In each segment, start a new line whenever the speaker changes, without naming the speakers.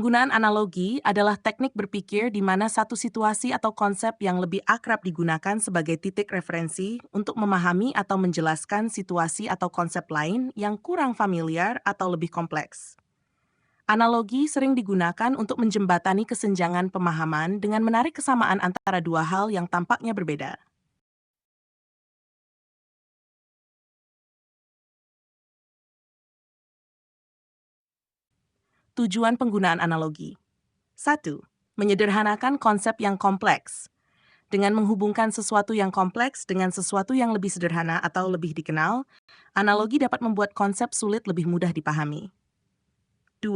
Penggunaan analogi adalah teknik berpikir di mana satu situasi atau konsep yang lebih akrab digunakan sebagai titik referensi untuk memahami atau menjelaskan situasi atau konsep lain yang kurang familiar atau lebih kompleks. Analogi sering digunakan untuk menjembatani kesenjangan pemahaman dengan menarik kesamaan antara dua hal yang tampaknya berbeda. Tujuan penggunaan analogi. 1. Menyederhanakan konsep yang kompleks. Dengan menghubungkan sesuatu yang kompleks dengan sesuatu yang lebih sederhana atau lebih dikenal, analogi dapat membuat konsep sulit lebih mudah dipahami. 2.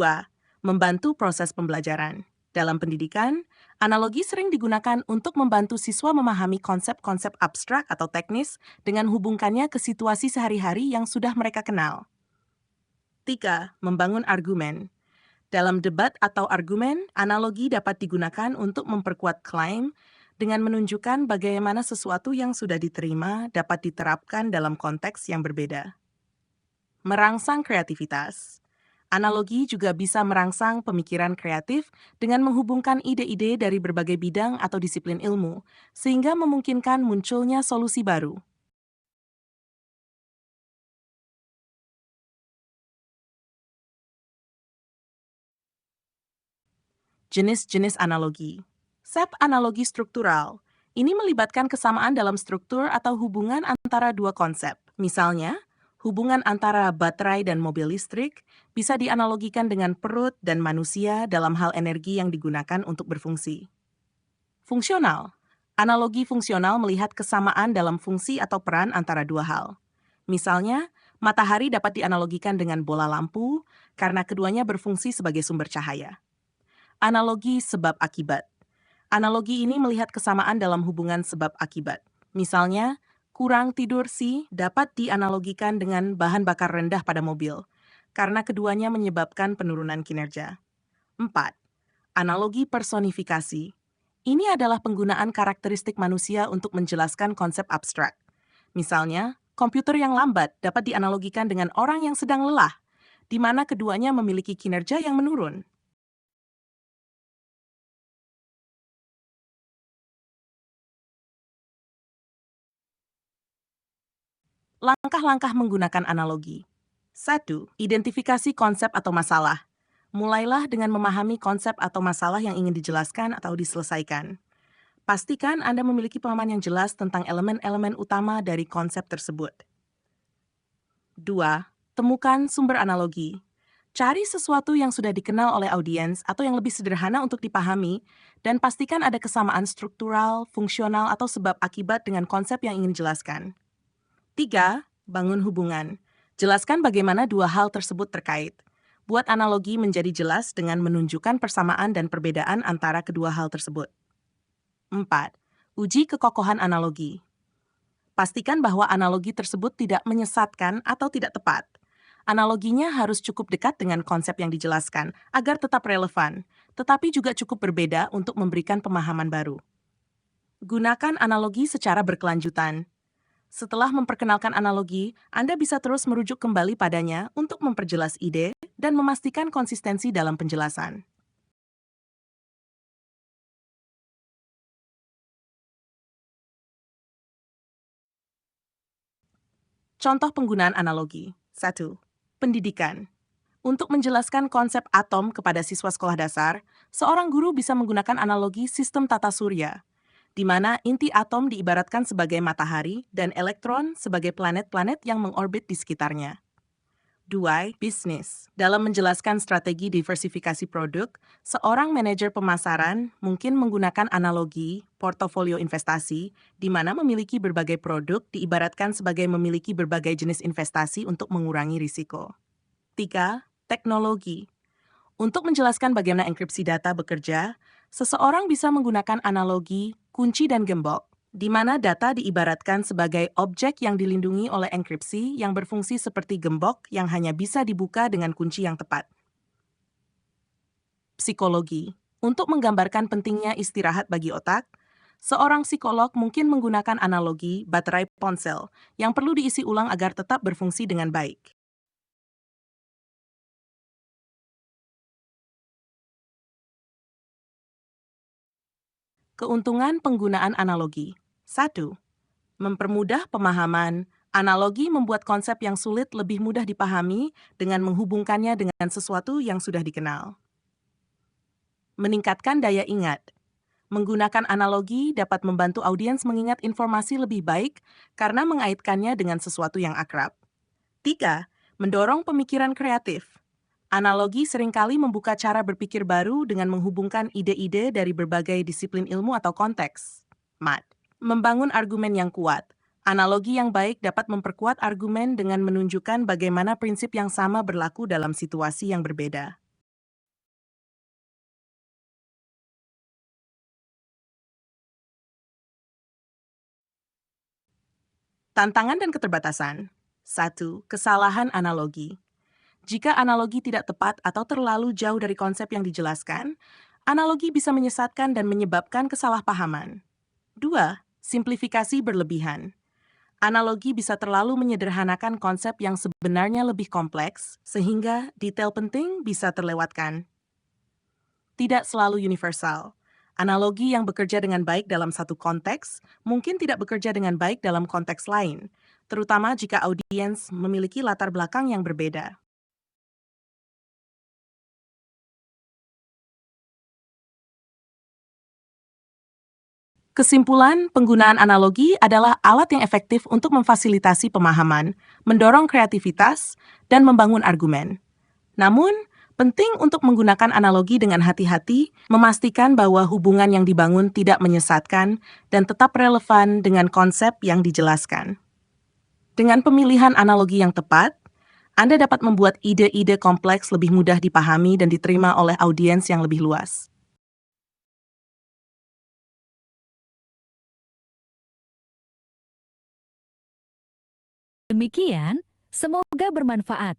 Membantu proses pembelajaran. Dalam pendidikan, analogi sering digunakan untuk membantu siswa memahami konsep-konsep abstrak atau teknis dengan hubungkannya ke situasi sehari-hari yang sudah mereka kenal. 3. Membangun argumen. Dalam debat atau argumen, analogi dapat digunakan untuk memperkuat klaim dengan menunjukkan bagaimana sesuatu yang sudah diterima dapat diterapkan dalam konteks yang berbeda. Merangsang kreativitas. Analogi juga bisa merangsang pemikiran kreatif dengan menghubungkan ide-ide dari berbagai bidang atau disiplin ilmu, sehingga memungkinkan munculnya solusi baru. Jenis-jenis analogi. Set analogi struktural. Ini melibatkan kesamaan dalam struktur atau hubungan antara dua konsep. Misalnya, hubungan antara baterai dan mobil listrik bisa dianalogikan dengan perut dan manusia dalam hal energi yang digunakan untuk berfungsi. Fungsional. Analogi fungsional melihat kesamaan dalam fungsi atau peran antara dua hal. Misalnya, matahari dapat dianalogikan dengan bola lampu karena keduanya berfungsi sebagai sumber cahaya. Analogi sebab akibat. Analogi ini melihat kesamaan dalam hubungan sebab akibat. Misalnya, kurang tidur si dapat dianalogikan dengan bahan bakar rendah pada mobil, karena keduanya menyebabkan penurunan kinerja. 4. Analogi personifikasi. Ini adalah penggunaan karakteristik manusia untuk menjelaskan konsep abstrak. Misalnya, komputer yang lambat dapat dianalogikan dengan orang yang sedang lelah, di mana keduanya memiliki kinerja yang menurun. Langkah-langkah menggunakan analogi. 1. Identifikasi konsep atau masalah. Mulailah dengan memahami konsep atau masalah yang ingin dijelaskan atau diselesaikan. Pastikan Anda memiliki pemahaman yang jelas tentang elemen-elemen utama dari konsep tersebut. 2. Temukan sumber analogi. Cari sesuatu yang sudah dikenal oleh audiens atau yang lebih sederhana untuk dipahami, dan pastikan ada kesamaan struktural, fungsional, atau sebab akibat dengan konsep yang ingin dijelaskan. 3. Bangun hubungan. Jelaskan bagaimana dua hal tersebut terkait. Buat analogi menjadi jelas dengan menunjukkan persamaan dan perbedaan antara kedua hal tersebut. 4. Uji kekokohan analogi. Pastikan bahwa analogi tersebut tidak menyesatkan atau tidak tepat. Analoginya harus cukup dekat dengan konsep yang dijelaskan agar tetap relevan, tetapi juga cukup berbeda untuk memberikan pemahaman baru. Gunakan analogi secara berkelanjutan. Setelah memperkenalkan analogi, Anda bisa terus merujuk kembali padanya untuk memperjelas ide dan memastikan konsistensi dalam penjelasan. Contoh penggunaan analogi. 1. Pendidikan. Untuk menjelaskan konsep atom kepada siswa sekolah dasar, seorang guru bisa menggunakan analogi sistem tata surya, di mana inti atom diibaratkan sebagai matahari dan elektron sebagai planet-planet yang mengorbit di sekitarnya. 2. Bisnis. Dalam menjelaskan strategi diversifikasi produk, seorang manajer pemasaran mungkin menggunakan analogi portofolio investasi, di mana memiliki berbagai produk diibaratkan sebagai memiliki berbagai jenis investasi untuk mengurangi risiko. 3. Teknologi. Untuk menjelaskan bagaimana enkripsi data bekerja, seseorang bisa menggunakan analogi kunci dan gembok, di mana data diibaratkan sebagai objek yang dilindungi oleh enkripsi yang berfungsi seperti gembok yang hanya bisa dibuka dengan kunci yang tepat. Psikologi. Untuk menggambarkan pentingnya istirahat bagi otak, seorang psikolog mungkin menggunakan analogi baterai ponsel yang perlu diisi ulang agar tetap berfungsi dengan baik. Keuntungan penggunaan analogi. 1. Mempermudah pemahaman. Analogi membuat konsep yang sulit lebih mudah dipahami dengan menghubungkannya dengan sesuatu yang sudah dikenal. Meningkatkan daya ingat. Menggunakan analogi dapat membantu audiens mengingat informasi lebih baik karena mengaitkannya dengan sesuatu yang akrab. 3. Mendorong pemikiran kreatif. Analogi seringkali membuka cara berpikir baru dengan menghubungkan ide-ide dari berbagai disiplin ilmu atau konteks. Mat. Membangun argumen yang kuat. Analogi yang baik dapat memperkuat argumen dengan menunjukkan bagaimana prinsip yang sama berlaku dalam situasi yang berbeda. Tantangan dan keterbatasan. 1. Kesalahan analogi. Jika analogi tidak tepat atau terlalu jauh dari konsep yang dijelaskan, analogi bisa menyesatkan dan menyebabkan kesalahpahaman. 2. Simplifikasi berlebihan. Analogi bisa terlalu menyederhanakan konsep yang sebenarnya lebih kompleks, sehingga detail penting bisa terlewatkan. Tidak selalu universal. Analogi yang bekerja dengan baik dalam satu konteks mungkin tidak bekerja dengan baik dalam konteks lain, terutama jika audiens memiliki latar belakang yang berbeda. Kesimpulan, penggunaan analogi adalah alat yang efektif untuk memfasilitasi pemahaman, mendorong kreativitas, dan membangun argumen. Namun, penting untuk menggunakan analogi dengan hati-hati, memastikan bahwa hubungan yang dibangun tidak menyesatkan dan tetap relevan dengan konsep yang dijelaskan. Dengan pemilihan analogi yang tepat, Anda dapat membuat ide-ide kompleks lebih mudah dipahami dan diterima oleh audiens yang lebih luas.
Demikian, semoga bermanfaat.